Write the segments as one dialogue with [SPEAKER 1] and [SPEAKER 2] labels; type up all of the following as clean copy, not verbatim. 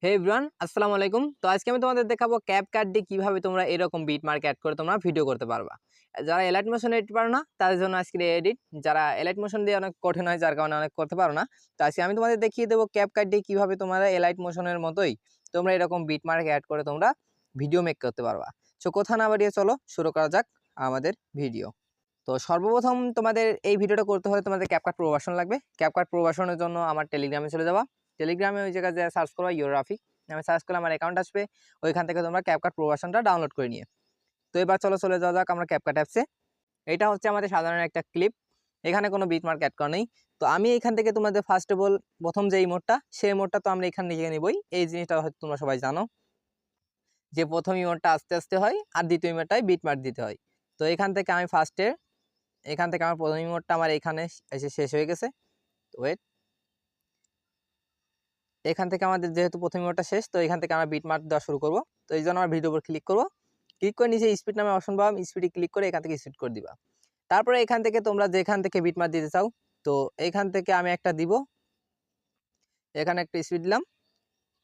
[SPEAKER 1] হে everyone, আসসালামু আলাইকুম। তো আজকে আমি তোমাদের দেখাবো ক্যাপকাট দিয়ে কিভাবে তোমরা এরকম বিট মার্ক অ্যাড করে তোমরা ভিডিও করতে পারবা। যারা এলাইট মোশন এডিট পারো না তাদের জন্য আজকের এডিট, যারা এলাইট মোশন দিয়ে অনেক কঠিন হয় যার কারণে অনেক করতে পারো না, তো আজকে আমি তোমাদের দেখিয়ে দেবো ক্যাপকাট দিয়ে কিভাবে তোমরা এলাইট মোশনের মতোই তোমরা এরকম বিট মার্ক অ্যাড করে তোমরা ভিডিও মেক করতে পারবা। সো কথা না বাড়িয়ে চলো শুরু করা যাক আমাদের ভিডিও। তো সর্বপ্রথম তোমাদের এই ভিডিওটা করতে হলে তোমাদের ক্যাপকাট প্রো ভার্সন লাগবে। ক্যাপকাট প্রো ভার্সনের জন্য আমার টেলিগ্রামে চলে যাবা। টেলিগ্রামে ওই জায়গায় যে সার্চ করবা ইউরাফিক আমি সার্চ করলে আমার অ্যাকাউন্ট আসবে। ওইখান থেকে তোমরা ক্যাপকাট প্রো ভার্সনটা ডাউনলোড করে নিয়ে, তো এবার চলে যাওয়া যাক আমরা ক্যাপকাট অ্যাপসে। এটা হচ্ছে আমাদের সাধারণ একটা ক্লিপ, এখানে কোনো বিটমার্ক অ্যাড করা নেই। তো আমি এখান থেকে তোমাদের ফার্স্ট অফ অল প্রথম যে ইমোটটা সেই ইমোটটা তো আমরা এখান থেকে নিবই। এই জিনিসটা হয়তো তোমরা সবাই জানো যে প্রথম ইমোটটা আস্তে আস্তে হয় আর দ্বিতীয় ইমোটটাই বিটমার্ক দিতে হয়। তো এখান থেকে আমি এখান থেকে আমার প্রথম ইমোটটা আমার এখানে এসে শেষ হয়ে গেছে। তো ওয়েট, এখান থেকে আমাদের যেহেতু প্রথম ইমোটটা শেষ, তো এখান থেকে আমরা বিটমার্ক দেওয়া শুরু করব। তো এই জন্য আমরা ভিডিওর উপর ক্লিক করব, ক্লিক করে নিচে স্পিড নামে অপশন পাবো, স্পিডে ক্লিক করে এখান থেকে স্পিড করে দিবা। তারপরে এখান থেকে তোমরা যেখান থেকে বিটমার্ক দিতে চাও, তো এখান থেকে আমি একটা দিব, এখানে একটা স্পিড দিলাম।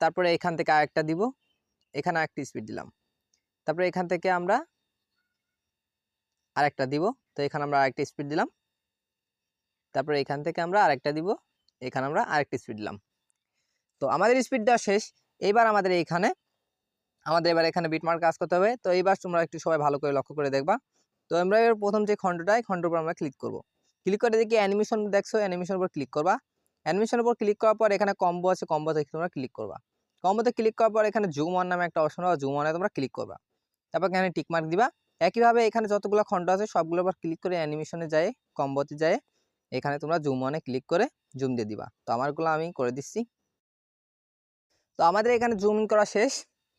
[SPEAKER 1] তারপরে এখান থেকে আরেকটা দিব, এখানে আরেকটা স্পিড দিলাম। তারপরে এখান থেকে আমরা আরেকটা দিব, তো এখানে আমরা আরেকটা স্পিড দিলাম। তারপরে এখান থেকে আমরা আরেকটা দিব, এখানে আমরা আরেকটা স্পিড দিলাম। তো আমাদের স্পিড দেওয়া শেষ। এইবার আমাদের এবার এখানে বিটমার্ক কাজ করতে হবে। তো এইবার তোমরা একটু সবাই ভালো করে লক্ষ্য করে দেখবা। তো আমরা এর প্রথম যে খণ্ডটার উপর আমরা ক্লিক করব। ক্লিক করে দেখি অ্যানিমেশন দেখছো, অ্যানিমেশনের উপর ক্লিক করবা। অ্যানিমেশনের উপর ক্লিক করার পর এখানে কম্বো আছে, কম্বো থেকে তোমরা ক্লিক করবা। কম্বোতে ক্লিক করার পর এখানে জুম অন নামে একটা অপশন হবে, জুম অনে তোমরা ক্লিক করবা। তারপর এখানে টিকমার্ক দিবা। একইভাবে এখানে যতগুলো খণ্ড আছে সবগুলোর উপর ক্লিক করে অ্যানিমেশনে যায়, কম্বোতে যায় এখানে তোমরা জুম অনে ক্লিক করে জুম দিয়ে দিবা। তো আমারগুলো আমি করে দিচ্ছি। তো আমাদের এখানে জুম ইন করা শেষ।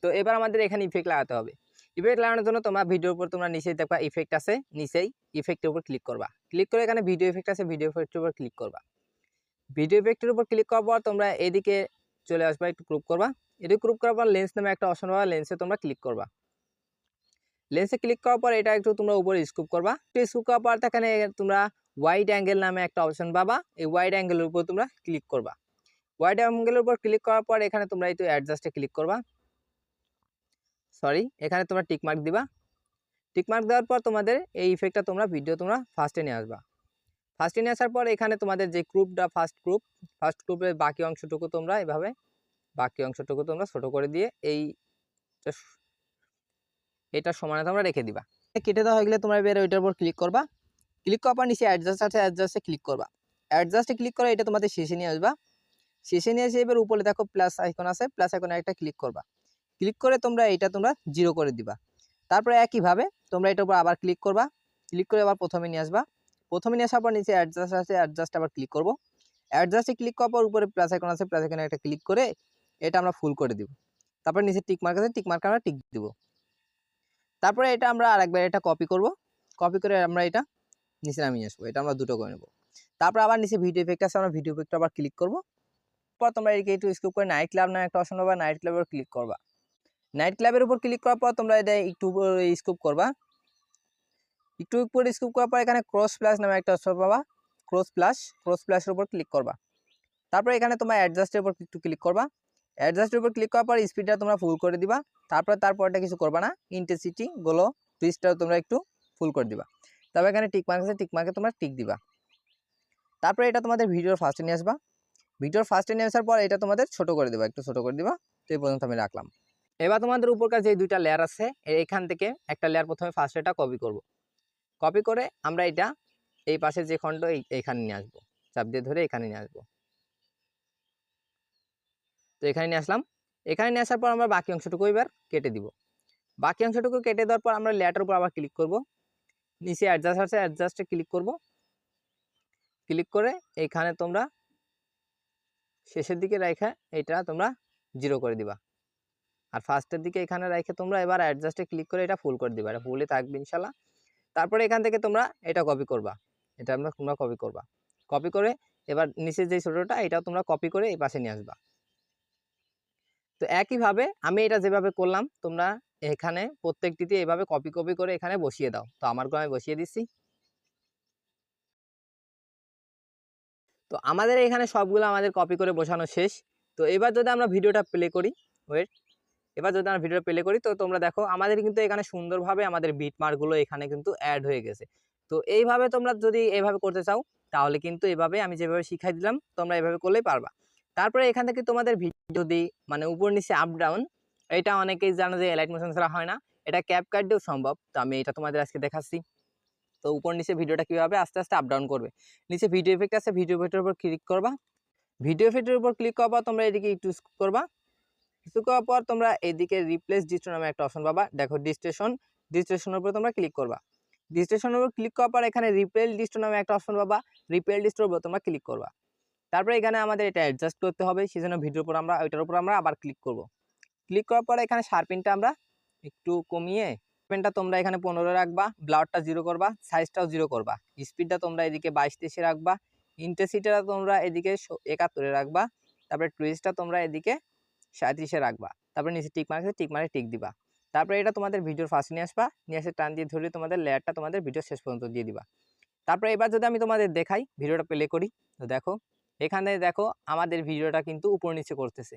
[SPEAKER 1] তো এবার আমাদের এখানে ইফেক্ট লাগাতে হবে। ইফেক্ট লাগানোর জন্য তোমরা ভিডিওর উপর তোমরা নিচেই দেখবা ইফেক্ট আছে, নিচেই ইফেক্টের উপর ক্লিক করবা। ক্লিক করে এখানে ভিডিও ইফেক্ট আছে, ভিডিও ইফেক্টের উপর ক্লিক করবা। ভিডিও ইফেক্টের উপর ক্লিক করার পর তোমরা এদিকে চলে আসবা, একটু ক্রপ করবা। এদিকে ক্রপ করার পর লেন্স নামে একটা অপশন পাবা, লেন্সে তোমরা ক্লিক করবা। লেন্সে ক্লিক করার পর এটা একটু তোমরা উপরে স্কুপ করবা। স্কুপ করার পর এখানে তোমরা ওয়াইড অ্যাঙ্গেল নামে একটা অপশন পাবা, এই ওয়াইড অ্যাঙ্গেলের উপর তোমরা ক্লিক করবা। ওয়াইড অ্যাঙ্গেলের উপর ক্লিক করার পর এখানে তোমরা একটু অ্যাডজাস্টে ক্লিক করবা। এখানে তোমরা টিকমার্ক দিবা। টিকমার্ক দেওয়ার পর তোমাদের এই ইফেক্টটা তোমরা তোমরা ফার্স্টে নিয়ে আসবা। ফার্স্টে নিয়ে আসার পর এখানে তোমাদের যে গ্রুপটা ফার্স্ট গ্রুপের বাকি অংশটুকু তোমরা এভাবে ছোট করে দিয়ে এটা সমানে তোমরা রেখে দিবা। কেটে দেওয়া হয়ে গেলে তোমরা এবার ওইটার উপর ক্লিক করবা। ক্লিক করার পর নিচে অ্যাডজাস্ট আছে, অ্যাডজাস্টে ক্লিক করবা। অ্যাডজাস্টে ক্লিক করে এটা তোমাদের শেষে নিয়ে আসবা। শেষে নিয়ে এসে এবার উপরে দেখো প্লাস আইকন আছে, প্লাস আইকনে একটা ক্লিক করবা। ক্লিক করে তোমরা তোমরা 0 করে দিবা। তারপরে একইভাবে তোমরা এটার উপর আবার ক্লিক করবা। ক্লিক করে আবার প্রথমে নিয়ে আসবা। প্রথমে নিয়ে আসার পর নিচে অ্যাডজাস্ট আছে, অ্যাডজাস্ট আবার ক্লিক করব। অ্যাডজাস্টে ক্লিক করার পর উপরে প্লাস আইকন আছে, প্লাস আইকনে একটা ক্লিক করে এটা আমরা ফুল করে দিব। তারপর নিচে টিক মার্ক আছে, টিক মার্ক আমরা টিক দিব। তারপরে এটা আমরা আরেকবার এটা কপি করব। কপি করে আমরা এটা নিচে নামিয়ে আসবো। এটা আমরা দুটো করে নেব। তারপর আবার নিচে ভিডিও ইফেক্ট আছে, আমরা ভিডিও ইফেক্ট আবার ক্লিক করব। পর তোমরা এদিকে একটু স্কুপ করে নাইট ক্লাব নামে একটা অপশন পাবা, নাইট ক্লাবের ক্লিক করবা। নাইট ক্লাবের উপর ক্লিক করার পর তোমরা এটা একটু স্কুপ করবা। একটু উপরে স্কুপ করার পর এখানে ক্রস প্লাস নামে একটা অপশন পাবা, ক্রস প্লাসের উপর ক্লিক করবা। তারপর এখানে তোমরা অ্যাডজাস্টের উপর একটু ক্লিক করবা। অ্যাডজাস্টের উপর ক্লিক করার পর স্পিডটা তোমরা ফুল করে দিবা। তারপরটা কিছু করবা না, ইন্টেন্সিটি গুলো টুইস্টটাও তোমরা একটু ফুল করে দিবা। তারপর এখানে টিক মার্ক আছে, টিক মার্কে তোমরা টিক দিবা। তারপরে এটা তোমাদের ভিডিওর ফার্স্টে নিয়ে আসবা। ভিডিওর ফার্স্টে নিয়ে আসার পর এটা তোমাদের ছোট করে দিবা, একটু ছোট করে দিবা। তো এই পর্যন্ত আমি রাখলাম। এবার তোমাদের উপরকার যে দুইটা লেয়ার আছে, এখান থেকে একটা লেয়ার প্রথমে ফার্স্ট এটা কপি করব। কপি করে আমরা এটা এই পাশে যে খণ্ড এইখানে নিয়ে আসবো, চাপ দিয়ে ধরে এখানে নিয়ে আসবো। তো এখানে নিয়ে আসলাম। এখানে নিয়ে আসার পর আমরা বাকি অংশটুকু এবার কেটে দিব। বাকি অংশটুকু কেটে দেওয়ার পর আমরা লেয়ারটার উপর আবার ক্লিক করব। নিচে অ্যাডজাস্ট আছে, অ্যাডজাস্টে ক্লিক করব। ক্লিক করে এইখানে তোমরা শেষের দিকে রেখে এটা তোমরা 0 করে দিবা। আর ফার্স্টের দিকে এখানে রেখে তোমরা এবার অ্যাডজাস্টে ক্লিক করে এটা ফুল করে দিবা। এটা ফুলই থাকবে ইনশাল্লাহ। তারপরে এখান থেকে তোমরা এটা কপি করবা। এটা তোমরা কপি করবা। কপি করে এবার নিচে যে ছোটটা এটাও তোমরা কপি করে এই পাশে নিয়ে আসবা। তো একইভাবে আমি এটা যেভাবে করলাম তোমরা এখানে প্রত্যেকটিতে এভাবে কপি করে এখানে বসিয়ে দাও। তো আমারগুলো আমি বসিয়ে দিচ্ছি। তো আমাদের এখানে সবগুলো আমাদের কপি করে বসানো শেষ। তো এবার যদি আমরা ভিডিওটা প্লে করি, ওয়েট, এবার যদি আমরা ভিডিও প্লে করি তো তোমরা দেখো আমাদের কিন্তু এখানে সুন্দরভাবে আমাদের বিটমার্কগুলো এখানে কিন্তু অ্যাড হয়ে গেছে। তো এইভাবে তোমরা যদি এইভাবে করতে চাও তাহলে কিন্তু এভাবে আমি যেভাবে শিখাই দিলাম তোমরা এভাবে করলেই পারবা। তারপরে এখান থেকে তোমাদের ভিডিও যদি মানে উপর নিচে আপ ডাউন, এটা অনেকেই জানো যে এলাইট মোশন ছাড়া হয় না, এটা ক্যাপকাট দিয়েও সম্ভব। তো আমি এটা তোমাদের আজকে দেখাচ্ছি। তো উপর নিচে ভিডিওটা কীভাবে আস্তে আস্তে আপ ডাউন করবে। নিচে ভিডিও ইফেক্ট আছে, ভিডিও ইফেক্টের উপর ক্লিক করবা। ভিডিও ইফেক্টের উপর ক্লিক করবা, তোমরা এদিকে একটু স্ক্রল করবা। কিছু করার পর তোমরা এদিকে রিপ্লেস ডিস্টো নামে একটা অপশন পাবা। দেখো ডিস্টেশনের উপর তোমরা ক্লিক করবা। ডিস্টেশনের উপর ক্লিক করার পর এখানে রিপেল ডিস্টো নামে একটা অপশন পাবা। রিপেল ডিস্টোর উপর তোমরা ক্লিক করবা। তারপরে এখানে আমাদের এটা অ্যাডজাস্ট করতে হবে, সেজন্য ভিডিওর উপর আমরা ওইটার উপর আমরা আবার ক্লিক করব। ক্লিক করার পরে এখানে শার্পিনটা আমরা একটু কমিয়ে, পেনটা তোমরা এখানে 15 রাখবা, ব্লারটা 0 করবা, সাইজটাও 0 করবা, স্পিডটা তোমরা এদিকে 22-23 রাখবা, ইন্টেন্সিটিটা তোমরা এদিকে 71 রাখবা, তারপরে টুইস্টটা তোমরা এদিকে 37 রাখবা। তারপরে নিচে টিক মার্ক আছে, টিক মার্কে টিক দিবা। তারপরে এটা তোমাদের ভিডিওর ফার্স্টে নিয়ে আসবা, নিয়ে এসে টান দিয়ে ধরে তোমাদের লেয়ারটা তোমাদের ভিডিও শেষ পর্যন্ত দিয়ে দিবা। তারপরে এবার যদি আমি তোমাদের দেখাই, ভিডিওটা প্লে করি, তো দেখো এখানে দেখো আমাদের ভিডিওটা কিন্তু উপর নিচে করতেছে।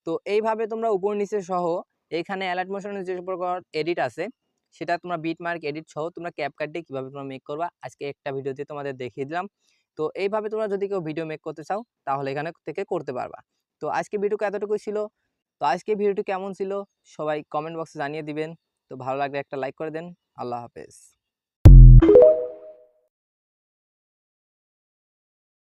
[SPEAKER 1] তো এইভাবে তোমরা উপর নিচে সহ এখানে অ্যালার্ট মোশনের যে প্রকার এডিট আছে সেটা তোমরা বিটমার্ক এডিট সহ তোমরা ক্যাপকাট দিয়ে কীভাবে তোমরা মেক করবা আজকে একটা ভিডিওতে তোমাদের দেখিয়ে দিলাম। তো এইভাবে তোমরা যদি কেউ ভিডিও মেক করতে চাও তাহলে এখানে থেকে করতে পারবা। তো আজকে ভিডিও এতটুকুই ছিল। তো আজকে ভিডিওটি কেমন ছিল সবাই কমেন্ট বক্সে জানিয়ে দিবেন। তো ভালো লাগলে একটা লাইক করে দেন। আল্লাহ হাফেজ।